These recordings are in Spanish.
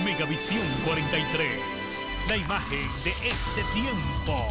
Megavisión 43, la imagen de este tiempo.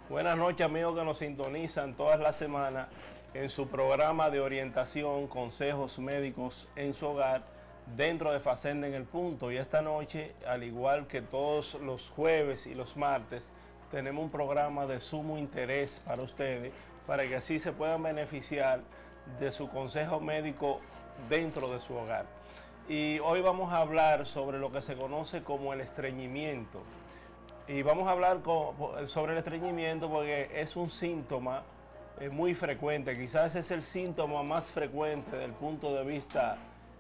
Buenas noches, amigos que nos sintonizan todas las semanas en su programa de orientación, consejos médicos en su hogar, dentro de Facenda en el Punto. Y esta noche, al igual que todos los jueves y los martes, tenemos un programa de sumo interés para ustedes, para que así se puedan beneficiar de su consejo médico dentro de su hogar. Y hoy vamos a hablar sobre lo que se conoce como el estreñimiento. Y vamos a hablar sobre el estreñimiento porque es un síntoma muy frecuente, quizás es el síntoma más frecuente desde el punto de vista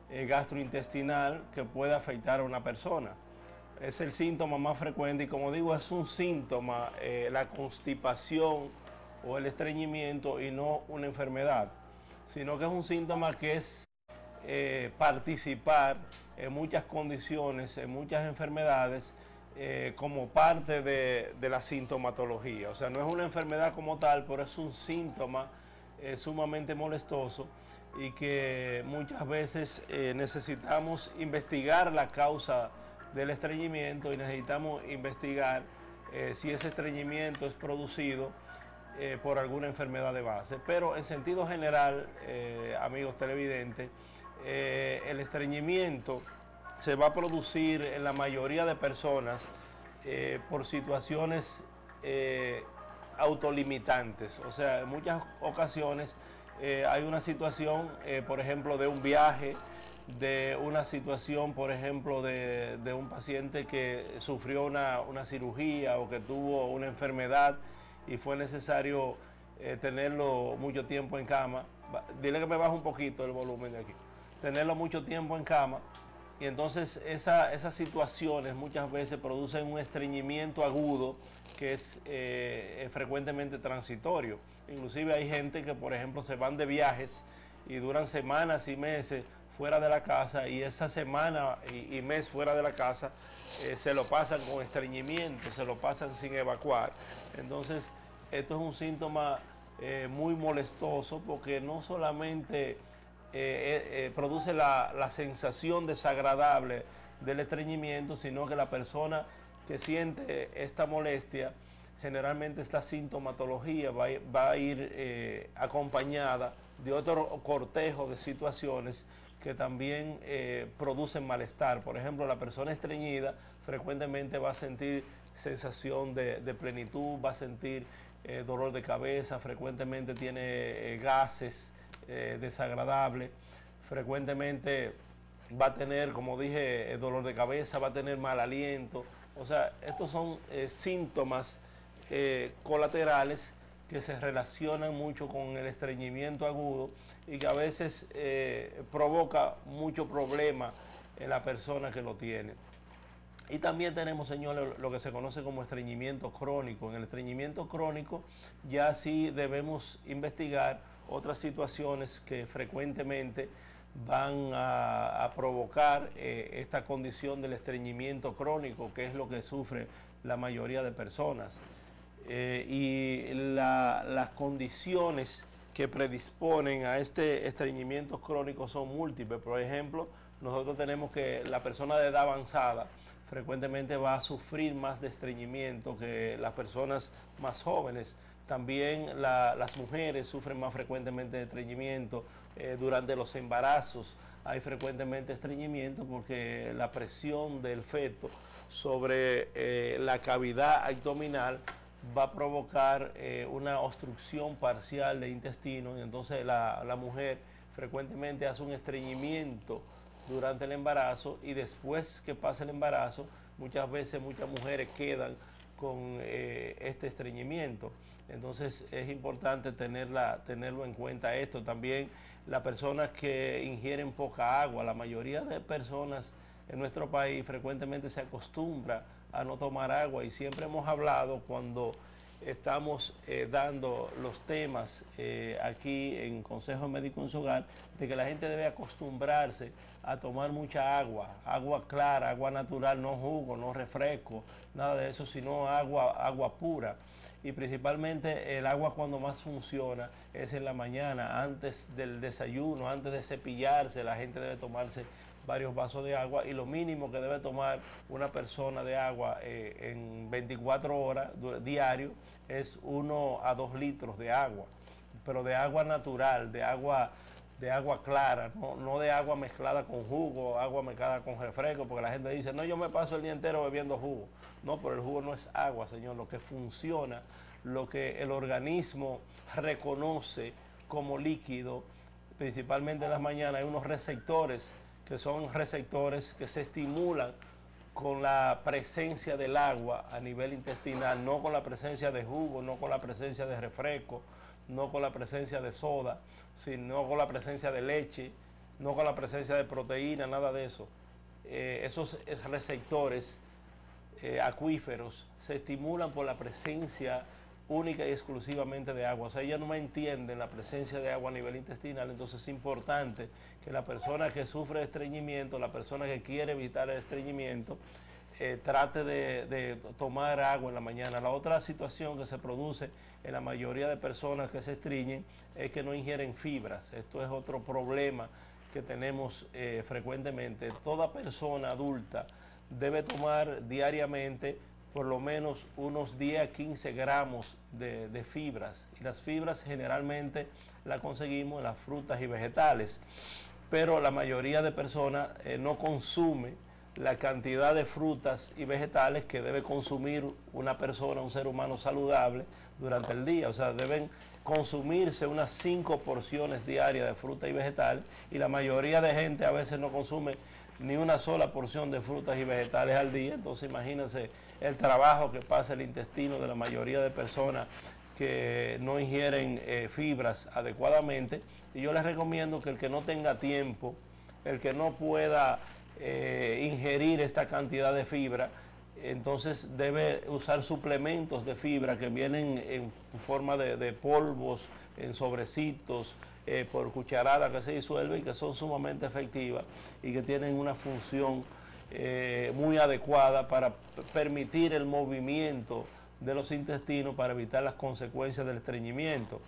gastrointestinal que puede afectar a una persona. Es el síntoma más frecuente y, como digo, es un síntoma, la constipación o el estreñimiento, y no una enfermedad, sino que es un síntoma que es participar en muchas condiciones, en muchas enfermedades, como parte de la sintomatología. O sea, no es una enfermedad como tal, pero es un síntoma sumamente molestoso y que muchas veces necesitamos investigar la causa del estreñimiento y necesitamos investigar si ese estreñimiento es producido por alguna enfermedad de base. Pero en sentido general, amigos televidentes, el estreñimiento se va a producir en la mayoría de personas por situaciones autolimitantes. O sea, en muchas ocasiones hay una situación, por ejemplo, de un viaje, de una situación, por ejemplo, de un paciente que sufrió una cirugía o que tuvo una enfermedad y fue necesario tenerlo mucho tiempo en cama. Dile que me baje un poquito el volumen de aquí. Tenerlo mucho tiempo en cama. Y entonces esas situaciones muchas veces producen un estreñimiento agudo que es frecuentemente transitorio. Inclusive hay gente que, por ejemplo, se van de viajes y duran semanas y meses fuera de la casa, y esa semana y mes fuera de la casa se lo pasan con estreñimiento, se lo pasan sin evacuar. Entonces esto es un síntoma muy molestoso, porque no solamente produce la sensación desagradable del estreñimiento, sino que la persona que siente esta molestia, generalmente esta sintomatología va a ir acompañada de otro cortejo de situaciones que también producen malestar. Por ejemplo, la persona estreñida frecuentemente va a sentir sensación de plenitud, va a sentir dolor de cabeza, frecuentemente tiene gases desagradable, frecuentemente va a tener, como dije, dolor de cabeza, va a tener mal aliento. O sea, estos son síntomas colaterales que se relacionan mucho con el estreñimiento agudo y que a veces provoca mucho problema en la persona que lo tiene. Y también tenemos, señores, lo que se conoce como estreñimiento crónico. En el estreñimiento crónico ya sí debemos investigar otras situaciones que frecuentemente van a provocar esta condición del estreñimiento crónico, que es lo que sufre la mayoría de personas. Las condiciones que predisponen a este estreñimiento crónico son múltiples. Por ejemplo, nosotros tenemos que la persona de edad avanzada frecuentemente va a sufrir más de estreñimiento que las personas más jóvenes. También las mujeres sufren más frecuentemente de estreñimiento. Durante los embarazos hay frecuentemente estreñimiento porque la presión del feto sobre la cavidad abdominal va a provocar una obstrucción parcial de intestino, y entonces la mujer frecuentemente hace un estreñimiento durante el embarazo, y después que pasa el embarazo, muchas veces muchas mujeres quedan con este estreñimiento. Entonces es importante tenerlo en cuenta esto. También las personas que ingieren poca agua, la mayoría de personas en nuestro país frecuentemente se acostumbra a no tomar agua, y siempre hemos hablado cuando estamos dando los temas aquí en Consejo Médico en su Hogar, de que la gente debe acostumbrarse a tomar mucha agua, agua clara, agua natural, no jugo, no refresco, nada de eso, sino agua pura. Y principalmente el agua cuando más funciona es en la mañana, antes del desayuno, antes de cepillarse, la gente debe tomarse varios vasos de agua, y lo mínimo que debe tomar una persona de agua en 24 horas diario es 1 a 2 litros de agua, pero de agua natural, de agua clara, no de agua mezclada con jugo, agua mezclada con refresco, porque la gente dice, no, yo me paso el día entero bebiendo jugo. No, pero el jugo no es agua, señor. Lo que funciona, lo que el organismo reconoce como líquido, principalmente en las mañanas, hay unos receptores que son receptores que se estimulan con la presencia del agua a nivel intestinal, no con la presencia de jugo, no con la presencia de refresco, no con la presencia de soda, sino con la presencia de leche, no con la presencia de proteína, nada de eso. Esos receptores acuíferos se estimulan por la presencia única y exclusivamente de agua. O sea, ellos no me entienden la presencia de agua a nivel intestinal. Entonces es importante que la persona que sufre de estreñimiento, la persona que quiere evitar el estreñimiento, trate de tomar agua en la mañana. La otra situación que se produce en la mayoría de personas que se estreñen es que no ingieren fibras. Esto es otro problema que tenemos frecuentemente. Toda persona adulta debe tomar diariamente por lo menos unos 10 a 15 gramos de fibras. Y las fibras generalmente las conseguimos en las frutas y vegetales. Pero la mayoría de personas no consume la cantidad de frutas y vegetales que debe consumir una persona, un ser humano saludable durante el día. O sea, deben consumirse unas 5 porciones diarias de frutas y vegetales, y la mayoría de gente a veces no consume ni una sola porción de frutas y vegetales al día. Entonces imagínense el trabajo que pasa el intestino de la mayoría de personas que no ingieren fibras adecuadamente. Y yo les recomiendo que el que no tenga tiempo, el que no pueda ingerir esta cantidad de fibra, entonces debe usar suplementos de fibra que vienen en forma de polvos, en sobrecitos, por cucharada, que se disuelven y que son sumamente efectivas y que tienen una función muy adecuada para permitir el movimiento de los intestinos, para evitar las consecuencias del estreñimiento.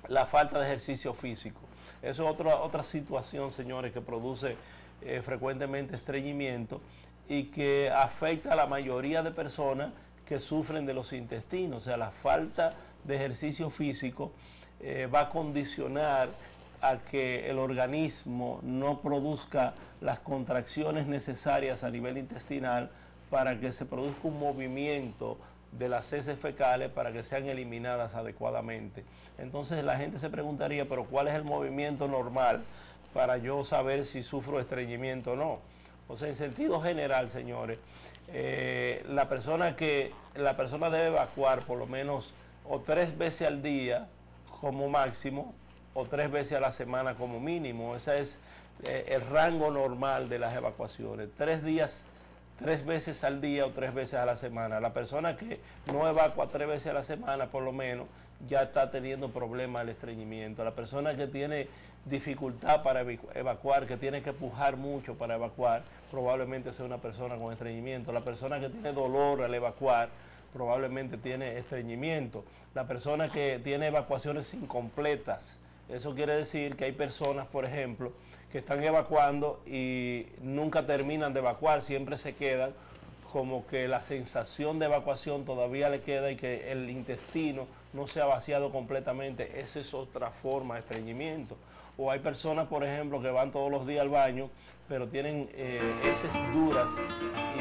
La falta de ejercicio físico. Eso es otra situación, señores, que produce frecuentemente estreñimiento y que afecta a la mayoría de personas que sufren de los intestinos. O sea, la falta de ejercicio físico va a condicionar a que el organismo no produzca las contracciones necesarias a nivel intestinal para que se produzca un movimiento de las heces fecales para que sean eliminadas adecuadamente. Entonces la gente se preguntaría, pero ¿cuál es el movimiento normal para yo saber si sufro estreñimiento o no? O sea, en sentido general, señores, la persona debe evacuar por lo menos o 3 veces al día como máximo, o 3 veces a la semana como mínimo. Ese es el rango normal de las evacuaciones. 3 veces al día o 3 veces a la semana. La persona que no evacua 3 veces a la semana, por lo menos, ya está teniendo problemas del estreñimiento. La persona que tiene dificultad para evacuar, que tiene que pujar mucho para evacuar, probablemente sea una persona con estreñimiento. La persona que tiene dolor al evacuar, probablemente tiene estreñimiento. La persona que tiene evacuaciones incompletas, eso quiere decir que hay personas, por ejemplo, que están evacuando y nunca terminan de evacuar, siempre se quedan como que la sensación de evacuación todavía le queda y que el intestino no se ha vaciado completamente. Esa es otra forma de estreñimiento. O hay personas, por ejemplo, que van todos los días al baño, pero tienen heces duras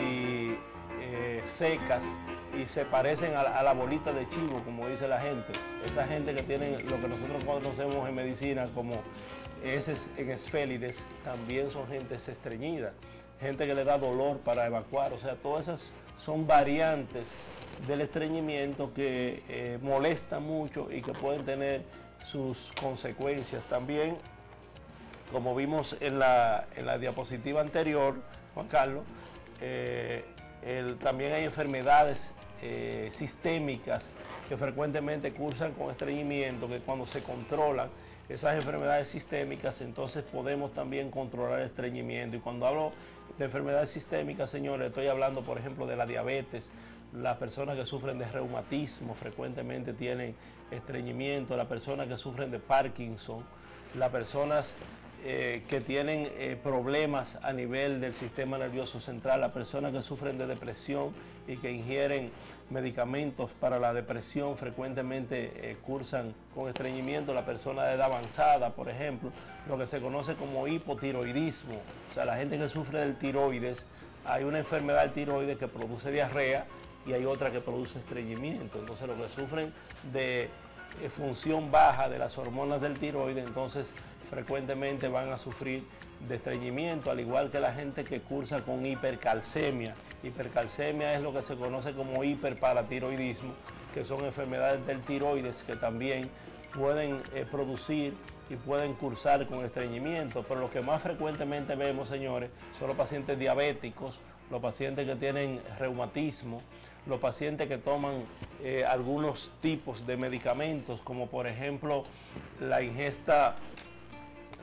y secas, y se parecen a la bolita de chivo, como dice la gente. Esa gente que tienen lo que nosotros conocemos en medicina como heces en esfélides, también son gentes estreñidas, gente que le da dolor para evacuar, o sea, todas esas son variantes del estreñimiento que molestan mucho y que pueden tener sus consecuencias. También, como vimos en la diapositiva anterior, Juan Carlos, también hay enfermedades sistémicas que frecuentemente cursan con estreñimiento, que cuando se controlan esas enfermedades sistémicas, entonces podemos también controlar el estreñimiento. Y cuando hablo de enfermedades sistémicas, señores, estoy hablando, por ejemplo, de la diabetes. Las personas que sufren de reumatismo frecuentemente tienen estreñimiento, las personas que sufren de Parkinson, las personas que tienen problemas a nivel del sistema nervioso central, las personas que sufren de depresión y que ingieren medicamentos para la depresión frecuentemente cursan con estreñimiento, la persona de edad avanzada, por ejemplo, lo que se conoce como hipotiroidismo, o sea, la gente que sufre del tiroides, hay una enfermedad del tiroides que produce diarrea y hay otra que produce estreñimiento, entonces los que sufren de función baja de las hormonas del tiroides, entonces frecuentemente van a sufrir de estreñimiento, al igual que la gente que cursa con hipercalcemia. Hipercalcemia es lo que se conoce como hiperparatiroidismo, que son enfermedades del tiroides que también pueden producir y pueden cursar con estreñimiento, pero lo que más frecuentemente vemos, señores, son los pacientes diabéticos, los pacientes que tienen reumatismo, los pacientes que toman algunos tipos de medicamentos, como por ejemplo la ingesta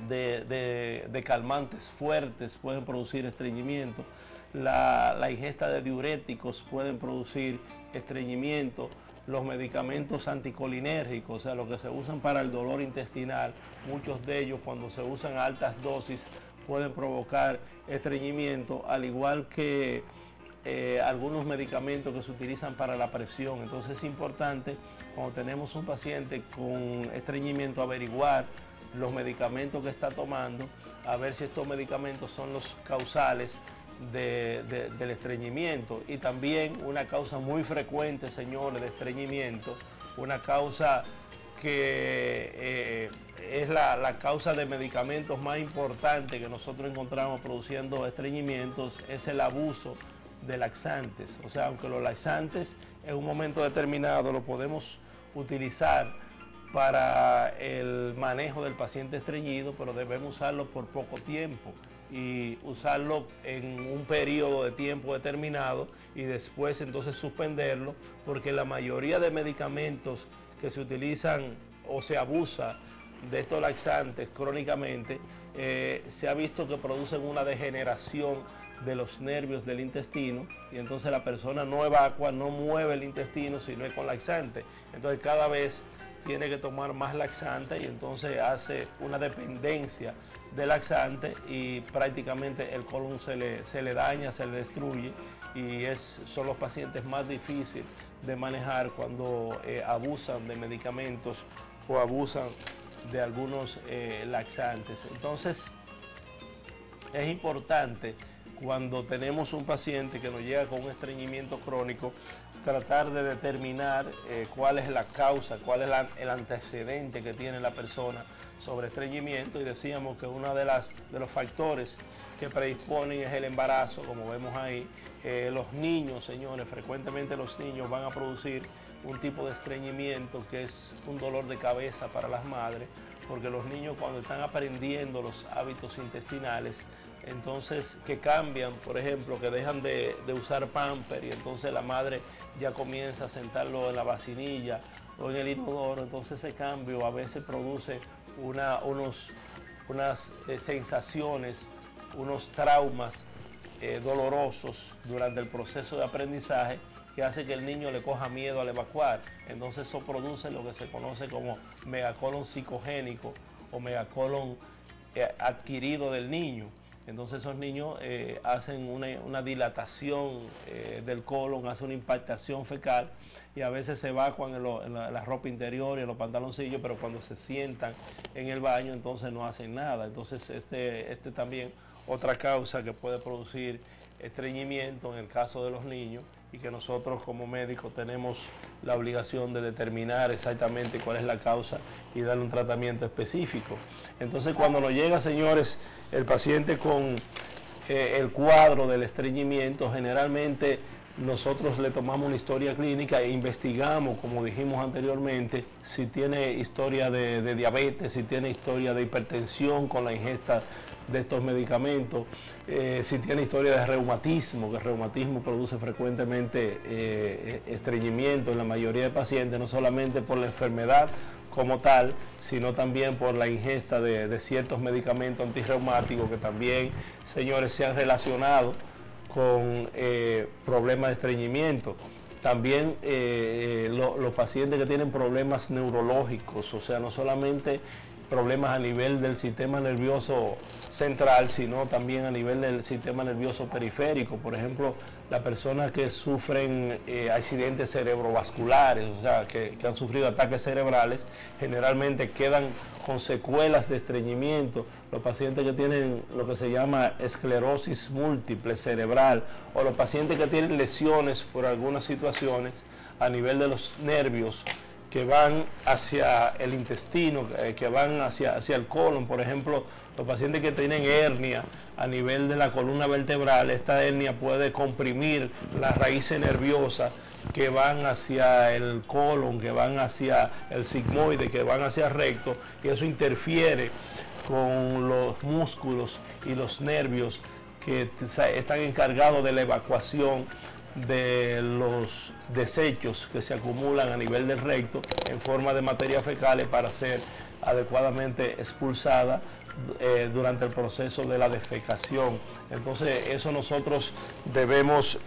de calmantes fuertes pueden producir estreñimiento, la ingesta de diuréticos pueden producir estreñimiento, los medicamentos anticolinérgicos, o sea, los que se usan para el dolor intestinal, muchos de ellos cuando se usan a altas dosis pueden provocar estreñimiento, al igual que algunos medicamentos que se utilizan para la presión. Entonces es importante cuando tenemos un paciente con estreñimiento averiguar los medicamentos que está tomando, a ver si estos medicamentos son los causales del estreñimiento. Y también una causa muy frecuente, señores, de estreñimiento, una causa que es la causa de medicamentos más importante que nosotros encontramos produciendo estreñimientos, es el abuso de laxantes. O sea, aunque los laxantes en un momento determinado lo podemos utilizar para el manejo del paciente estreñido, pero debemos usarlo por poco tiempo y usarlo en un periodo de tiempo determinado y después entonces suspenderlo, porque la mayoría de medicamentos que se utilizan o se abusa de estos laxantes crónicamente, se ha visto que producen una degeneración de los nervios del intestino y entonces la persona no evacua, no mueve el intestino sino es con laxante. Entonces cada vez tiene que tomar más laxante y entonces hace una dependencia de laxante y prácticamente el colon se le daña, se le destruye y son los pacientes más difíciles de manejar cuando abusan de medicamentos o abusan de algunos laxantes. Entonces es importante cuando tenemos un paciente que nos llega con un estreñimiento crónico, tratar de determinar cuál es la causa, cuál es el antecedente que tiene la persona sobre estreñimiento, y decíamos que uno de los factores que predisponen es el embarazo, como vemos ahí. Los niños, señores, frecuentemente los niños van a producir un tipo de estreñimiento que es un dolor de cabeza para las madres, porque los niños cuando están aprendiendo los hábitos intestinales, entonces que cambian, por ejemplo, que dejan de usar pamper y entonces la madre ya comienza a sentarlo en la vacinilla o en el inodoro, entonces ese cambio a veces produce unas sensaciones, unos traumas dolorosos durante el proceso de aprendizaje que hace que el niño le coja miedo al evacuar. Entonces eso produce lo que se conoce como megacolon psicogénico o megacolon adquirido del niño. Entonces esos niños hacen una dilatación del colon, hacen una impactación fecal y a veces se evacuan en la ropa interior y en los pantaloncillos, pero cuando se sientan en el baño entonces no hacen nada. Entonces este también otra causa que puede producir estreñimiento en el caso de los niños, y que nosotros como médicos tenemos la obligación de determinar exactamente cuál es la causa y darle un tratamiento específico. Entonces, cuando nos llega, señores, el paciente con el cuadro del estreñimiento, generalmente nosotros le tomamos una historia clínica e investigamos, como dijimos anteriormente, si tiene historia de diabetes, si tiene historia de hipertensión con la ingesta de estos medicamentos, si tiene historia de reumatismo, que el reumatismo produce frecuentemente estreñimiento en la mayoría de pacientes, no solamente por la enfermedad como tal, sino también por la ingesta de ciertos medicamentos antirreumáticos que también, señores, se han relacionado con problemas de estreñimiento. También los pacientes que tienen problemas neurológicos, o sea, no solamente problemas a nivel del sistema nervioso central, sino también a nivel del sistema nervioso periférico. Por ejemplo, las personas que sufren accidentes cerebrovasculares, o sea, que han sufrido ataques cerebrales, generalmente quedan con secuelas de estreñimiento. Los pacientes que tienen lo que se llama esclerosis múltiple cerebral, o los pacientes que tienen lesiones por algunas situaciones a nivel de los nervios, que van hacia el intestino, que van hacia el colon. Por ejemplo, los pacientes que tienen hernia a nivel de la columna vertebral, esta hernia puede comprimir las raíces nerviosas que van hacia el colon, que van hacia el sigmoide, que van hacia el recto, y eso interfiere con los músculos y los nervios que están encargados de la evacuación de los desechos que se acumulan a nivel del recto en forma de materia fecales para ser adecuadamente expulsada durante el proceso de la defecación. Entonces, eso nosotros debemos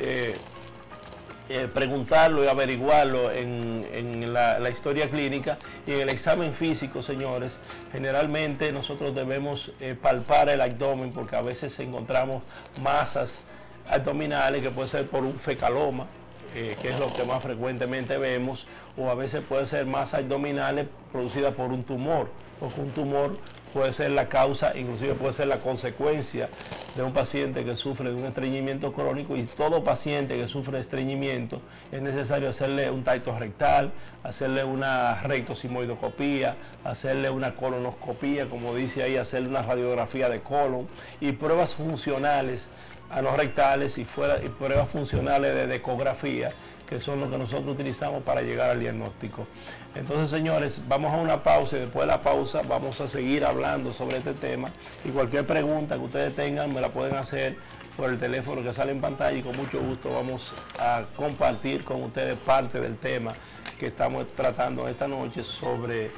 preguntarlo y averiguarlo en la historia clínica, y en el examen físico, señores. Generalmente nosotros debemos palpar el abdomen, porque a veces encontramos masas abdominales, que puede ser por un fecaloma, que es lo que más frecuentemente vemos, o a veces puede ser masas abdominales producidas por un tumor, porque un tumor puede ser la causa, inclusive puede ser la consecuencia de un paciente que sufre de un estreñimiento crónico, y todo paciente que sufre de estreñimiento es necesario hacerle un tacto rectal, hacerle una rectosimoidoscopía, hacerle una colonoscopía, como dice ahí, hacerle una radiografía de colon y pruebas funcionales anorrectales y pruebas funcionales de ecografía, que son lo que nosotros utilizamos para llegar al diagnóstico. Entonces, señores, vamos a una pausa, y después de la pausa vamos a seguir hablando sobre este tema, y cualquier pregunta que ustedes tengan me la pueden hacer por el teléfono que sale en pantalla, y con mucho gusto vamos a compartir con ustedes parte del tema que estamos tratando esta noche sobre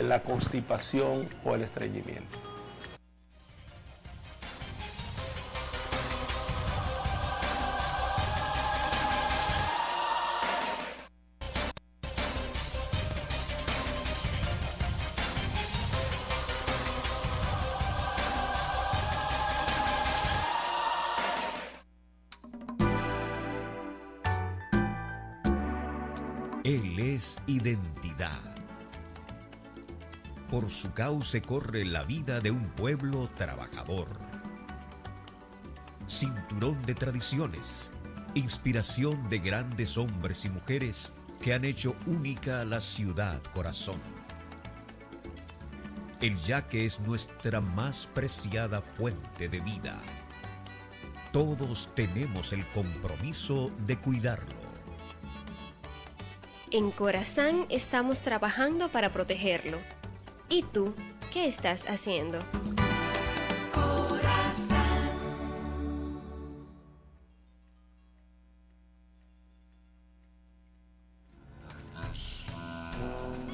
la constipación o el estreñimiento. Él es identidad. Por su cauce corre la vida de un pueblo trabajador. Cinturón de tradiciones, inspiración de grandes hombres y mujeres que han hecho única la ciudad corazón. El yaque es nuestra más preciada fuente de vida. Todos tenemos el compromiso de cuidarlo. En Corazán estamos trabajando para protegerlo. ¿Y tú, qué estás haciendo? Corazán.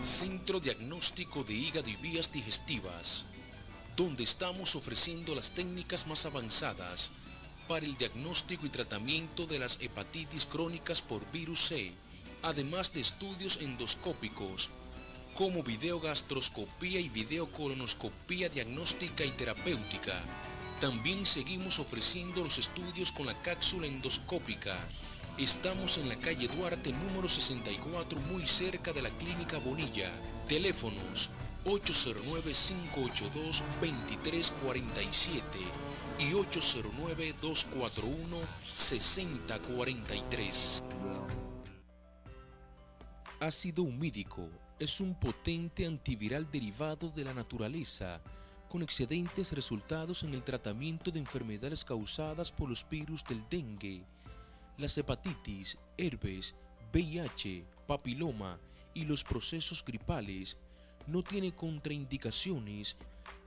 Centro Diagnóstico de Hígado y Vías Digestivas, donde estamos ofreciendo las técnicas más avanzadas para el diagnóstico y tratamiento de las hepatitis crónicas por virus C, además de estudios endoscópicos, como videogastroscopía y videocolonoscopía diagnóstica y terapéutica. También seguimos ofreciendo los estudios con la cápsula endoscópica. Estamos en la calle Duarte, número 64, muy cerca de la Clínica Bonilla. Teléfonos 809-582-2347 y 809-241-6043. Ácido humídico es un potente antiviral derivado de la naturaleza, con excelentes resultados en el tratamiento de enfermedades causadas por los virus del dengue, las hepatitis, herpes, VIH, papiloma y los procesos gripales. No tiene contraindicaciones,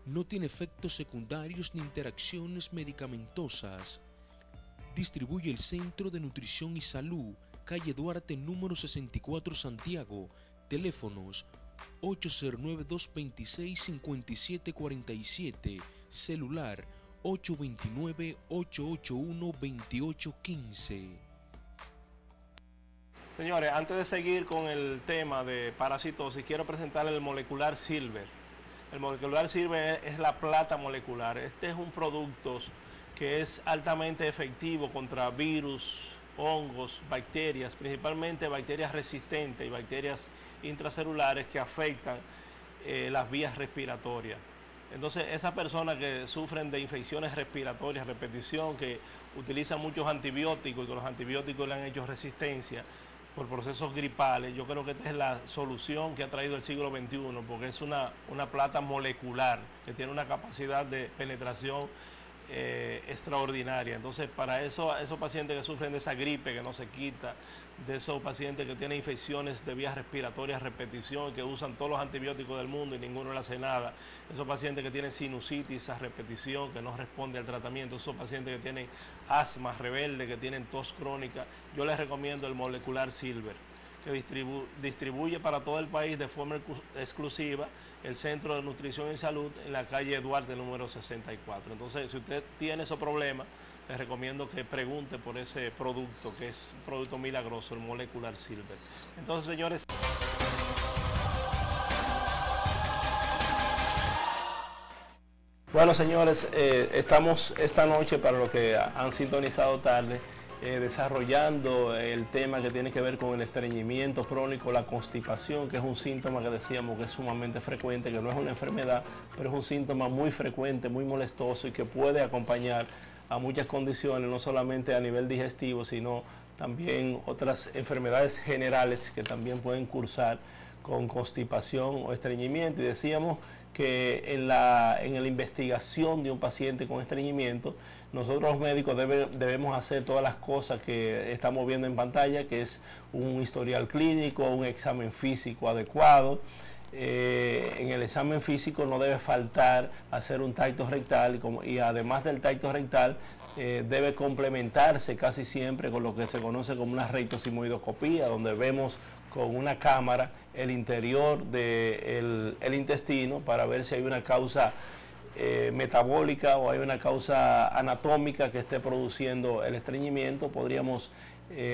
no tiene efectos secundarios ni interacciones medicamentosas. Distribuye el Centro de Nutrición y Salud, calle Duarte número 64, Santiago. Teléfonos 809-226-5747, celular 829-881-2815. Señores, antes de seguir con el tema de parasitosis, quiero presentarles el molecular Silver. El molecular Silver es la plata molecular. Este es un producto que es altamente efectivo contra virus, hongos, bacterias, principalmente bacterias resistentes y bacterias intracelulares que afectan las vías respiratorias. Entonces, esas personas que sufren de infecciones respiratorias, repetición, que utilizan muchos antibióticos y que los antibióticos le han hecho resistencia por procesos gripales, yo creo que esta es la solución que ha traído el siglo XXI, porque es una plata molecular que tiene una capacidad de penetración extraordinaria. Entonces, para eso, esos pacientes que sufren de esa gripe que no se quita, de esos pacientes que tienen infecciones de vías respiratorias, repetición, que usan todos los antibióticos del mundo y ninguno le hace nada, esos pacientes que tienen sinusitis a repetición, que no responde al tratamiento, esos pacientes que tienen asma rebelde, que tienen tos crónica, yo les recomiendo el molecular Silver, que distribuye para todo el país de forma exclusiva el Centro de Nutrición y Salud en la calle Duarte número 64. Entonces, si usted tiene esos problemas, les recomiendo que pregunte por ese producto, que es un producto milagroso, el molecular Silver. Entonces, señores, bueno, señores, estamos esta noche, para los que han sintonizado tarde, desarrollando el tema que tiene que ver con el estreñimiento crónico, la constipación, que es un síntoma que decíamos que es sumamente frecuente, que no es una enfermedad, pero es un síntoma muy frecuente, muy molestoso y que puede acompañar a muchas condiciones, no solamente a nivel digestivo, sino también otras enfermedades generales que también pueden cursar con constipación o estreñimiento. Y decíamos que en la investigación de un paciente con estreñimiento, nosotros los médicos debemos hacer todas las cosas que estamos viendo en pantalla, que es un historial clínico, un examen físico adecuado. En el examen físico no debe faltar hacer un tacto rectal y además del tacto rectal debe complementarse casi siempre con lo que se conoce como una rectosigmoidoscopía, donde vemos con una cámara el interior del intestino para ver si hay una causa metabólica o hay una causa anatómica que esté produciendo el estreñimiento. Podríamos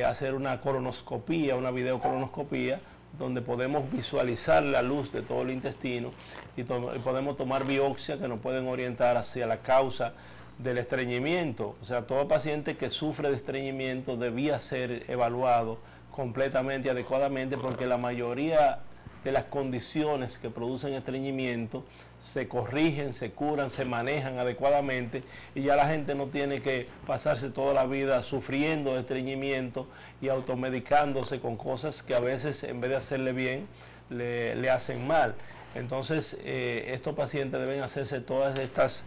hacer una colonoscopía, una videocolonoscopía, donde podemos visualizar la luz de todo el intestino y podemos tomar biopsia que nos pueden orientar hacia la causa del estreñimiento. O sea, todo paciente que sufre de estreñimiento debía ser evaluado completamente y adecuadamente, porque la mayoría de las condiciones que producen estreñimiento se corrigen, se curan, se manejan adecuadamente y ya la gente no tiene que pasarse toda la vida sufriendo de estreñimiento y automedicándose con cosas que a veces en vez de hacerle bien le hacen mal. Entonces estos pacientes deben hacerse todos esos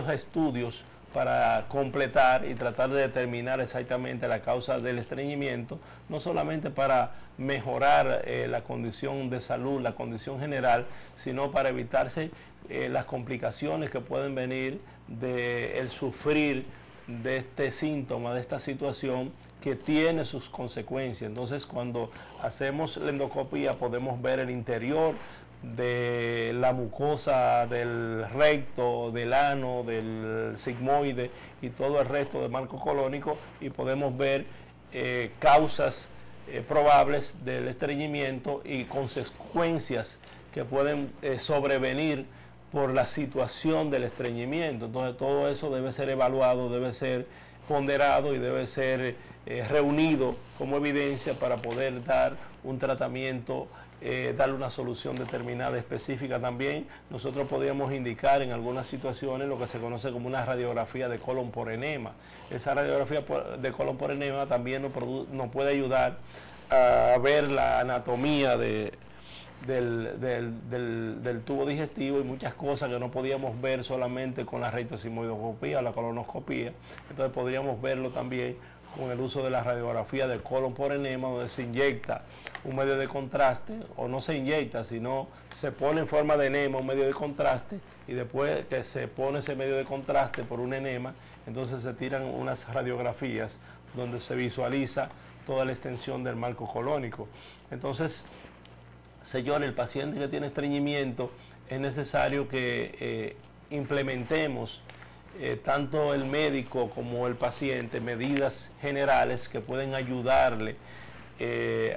estudios para completar y tratar de determinar exactamente la causa del estreñimiento, no solamente para mejorar la condición de salud, la condición general, sino para evitarse las complicaciones que pueden venir del sufrir de este síntoma, de esta situación que tiene sus consecuencias. Entonces, cuando hacemos la endoscopía podemos ver el interior de la mucosa del recto, del ano, del sigmoide y todo el resto del marco colónico, y podemos ver causas probables del estreñimiento y consecuencias que pueden sobrevenir por la situación del estreñimiento. Entonces todo eso debe ser evaluado, debe ser ponderado y debe ser reunido como evidencia para poder dar un tratamiento darle una solución determinada, específica también. Nosotros podríamos indicar en algunas situaciones lo que se conoce como una radiografía de colon por enema. Esa radiografía de colon por enema también nos puede ayudar a ver la anatomía del tubo digestivo y muchas cosas que no podíamos ver solamente con la rectosigmoidoscopía o la colonoscopía. Entonces podríamos verlo también con el uso de la radiografía del colon por enema, donde se inyecta un medio de contraste, o no se inyecta, sino se pone en forma de enema un medio de contraste, y después que se pone ese medio de contraste por un enema, entonces se tiran unas radiografías donde se visualiza toda la extensión del marco colónico. Entonces, señor, el paciente que tiene estreñimiento, es necesario que implementemos tanto el médico como el paciente medidas generales que pueden ayudarle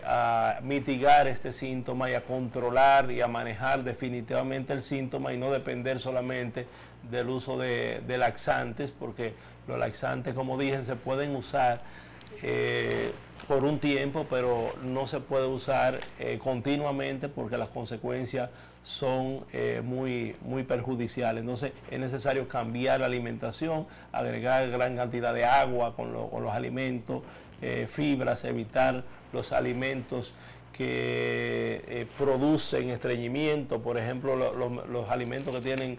a mitigar este síntoma y a controlar y a manejar definitivamente el síntoma, y no depender solamente del uso de laxantes, porque los laxantes, como dije, se pueden usar por un tiempo, pero no se puede usar continuamente, porque las consecuencias son muy perjudiciales. Entonces es necesario cambiar la alimentación, agregar gran cantidad de agua con los alimentos, fibras, evitar los alimentos que producen estreñimiento. Por ejemplo, los alimentos que tienen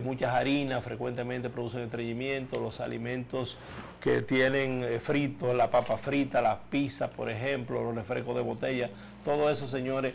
muchas harinas frecuentemente producen estreñimiento. Los alimentos que tienen fritos, la papa frita, las pizzas, por ejemplo, los refrescos de botella, todo eso, señores,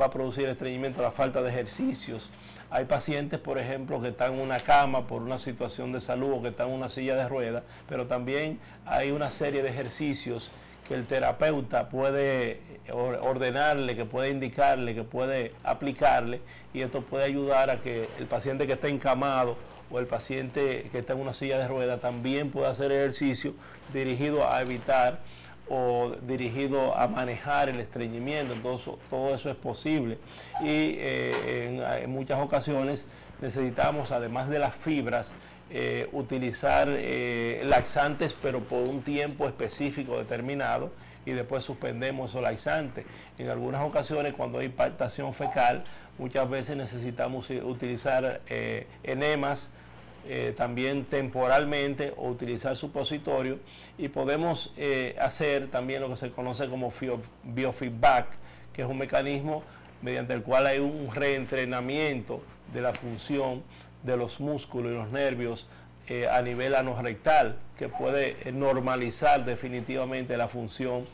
va a producir estreñimiento. La falta de ejercicios. Hay pacientes, por ejemplo, que están en una cama por una situación de salud, o que están en una silla de ruedas, pero también hay una serie de ejercicios que el terapeuta puede ordenarle, que puede indicarle, que puede aplicarle, y esto puede ayudar a que el paciente que está encamado o el paciente que está en una silla de ruedas también pueda hacer ejercicio dirigido a evitar o dirigido a manejar el estreñimiento. Entonces, todo eso es posible, y en muchas ocasiones necesitamos, además de las fibras, utilizar laxantes, pero por un tiempo específico determinado, y después suspendemos esos laxantes. En algunas ocasiones, cuando hay impactación fecal, muchas veces necesitamos utilizar enemas también temporalmente, o utilizar supositorio, y podemos hacer también lo que se conoce como biofeedback, que es un mecanismo mediante el cual hay un reentrenamiento de la función de los músculos y los nervios a nivel anorrectal, que puede normalizar definitivamente la función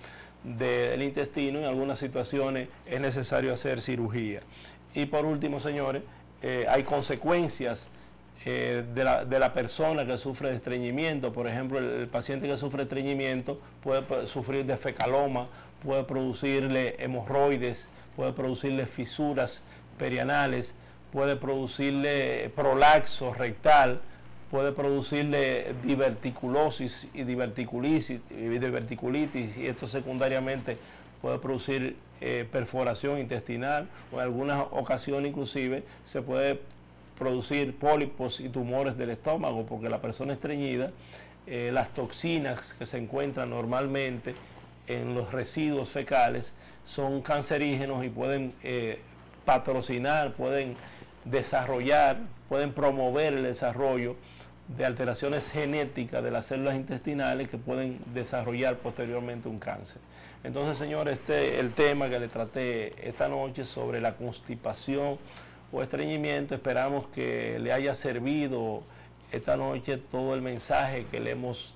del intestino. En algunas situaciones es necesario hacer cirugía. Y por último, señores, hay consecuencias de la persona que sufre de estreñimiento. Por ejemplo, el paciente que sufre de estreñimiento puede sufrir de fecaloma, puede producirle hemorroides, puede producirle fisuras perianales, puede producirle prolaxo rectal, puede producirle diverticulosis y diverticulitis, y esto secundariamente puede producir perforación intestinal, o en algunas ocasiones inclusive se puede producir pólipos y tumores del estómago, porque la persona estreñida, las toxinas que se encuentran normalmente en los residuos fecales son cancerígenos y pueden patrocinar, pueden desarrollar, pueden promover el desarrollo de alteraciones genéticas de las células intestinales que pueden desarrollar posteriormente un cáncer. Entonces, señores, el tema que le traté esta noche sobre la constipación o estreñimiento, esperamos que le haya servido esta noche todo el mensaje que le hemos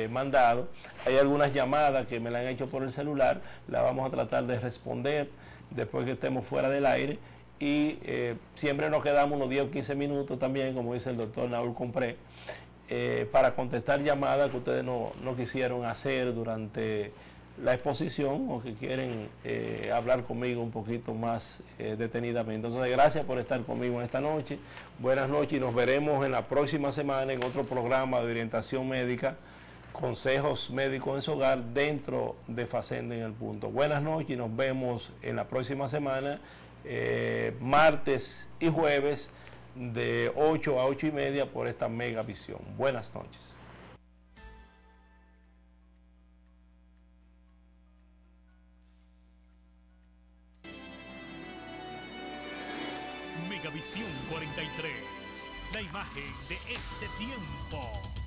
mandado. Hay algunas llamadas que me la han hecho por el celular, la vamos a tratar de responder después que estemos fuera del aire, y siempre nos quedamos unos 10 o 15 minutos también, como dice el doctor Naúl Compré, para contestar llamadas que ustedes no quisieron hacer durante la exposición, o que quieren hablar conmigo un poquito más detenidamente. Entonces, gracias por estar conmigo en esta noche. Buenas noches, y nos veremos en la próxima semana en otro programa de orientación médica, consejos médicos en su hogar, dentro de Facenda en el Punto. Buenas noches, y nos vemos en la próxima semana, martes y jueves, de 8 a 8:30 por esta Mega Visión. Buenas noches. Megavisión 43. La imagen de este tiempo.